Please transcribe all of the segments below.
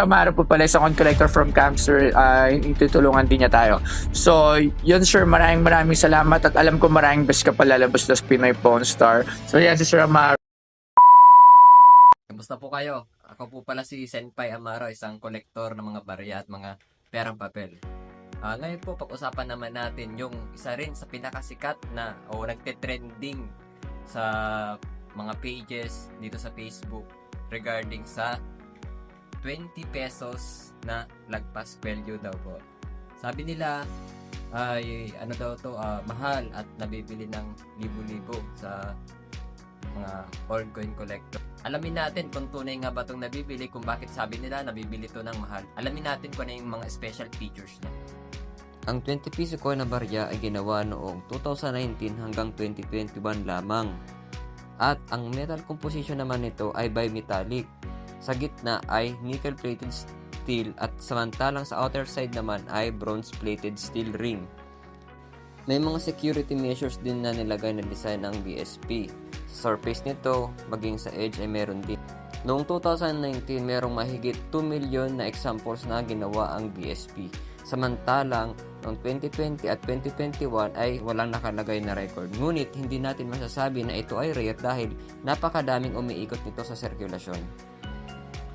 Amaro po pala isang coin collector from Camster, tutulungan din niya tayo. So, yun sir, maraming salamat at alam ko maraming best ka palalabas sa Pinoy Pawn Star. So, yan si Sir Amaro. Kamusta po kayo? Ako po pala si Senpai Amaro, isang kolektor ng mga barya at mga perang papel. Ngayon po, pag-usapan naman natin yung isa rin sa pinakasikat na o nagte-trending sa mga pages dito sa Facebook regarding sa 20 pesos na lagpas value daw po. Sabi nila ay ano daw to, mahal at nabibili ng libo-libo sa mga old coin collector. Alamin natin kung tunay nga ba itong nabibili, kung bakit sabi nila nabibili to ng mahal. Alamin natin kung ano yung mga special features niya. Ang 20 piso coin na barya ay ginawa noong 2019 hanggang 2021 lamang. At ang metal composition naman nito ay bimetallic. Sa gitna ay nickel-plated steel at samantalang sa outer side naman ay bronze-plated steel ring. May mga security measures din na nilagay na design ng BSP. Sa surface nito, maging sa edge ay meron din. Noong 2019, merong mahigit 2 million na examples na ginawa ang BSP. Samantalang, noong 2020 at 2021 ay walang nakalagay na record. Ngunit, hindi natin masasabi na ito ay rare dahil napakadaming umiikot nito sa sirkulasyon.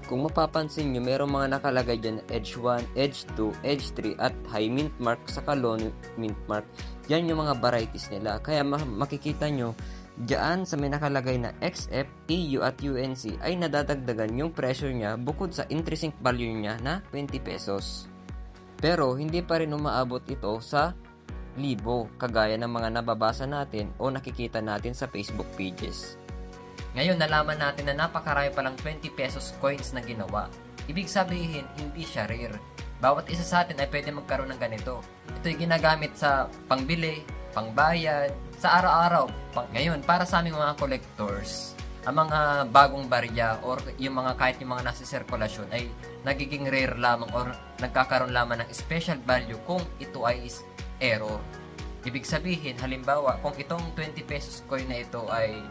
Kung mapapansin nyo, merong mga nakalagay dyan Edge 1, Edge 2, Edge 3 at High Mint Mark sa Low Mint Mark. Yan yung mga varieties nila. Kaya makikita nyo, dyan sa may nakalagay na XF, EU at UNC ay nadadagdagan yung pressure niya bukod sa intrinsic value niya na 20 pesos. Pero hindi pa rin umaabot ito sa libo kagaya ng mga nababasa natin o nakikita natin sa Facebook pages. Ngayon, nalaman natin na napakarami palang 20 pesos coins na ginawa. Ibig sabihin, hindi siya rare. Bawat isa sa atin ay pwede magkaroon ng ganito. Ito'y ginagamit sa pangbili, pangbayad, sa araw-araw. Ngayon, para sa aming mga collectors, ang mga bagong barya or yung mga kahit yung mga nasa sirkulasyon ay nagiging rare lamang or nagkakaroon lamang ng special value kung ito ay error. Ibig sabihin, halimbawa, kung itong 20 pesos coin na ito ay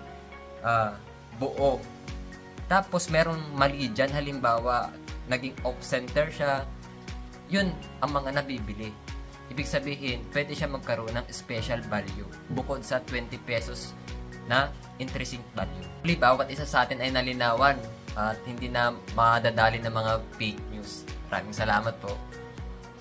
buo. Tapos merong mali dyan, halimbawa naging off-center siya, yun ang mga nabibili. Ibig sabihin, pwede siya magkaroon ng special value bukod sa 20 pesos na intrinsic value. Bawat isa sa atin ay nalinawan at hindi na madadali ng mga fake news. Maraming salamat po.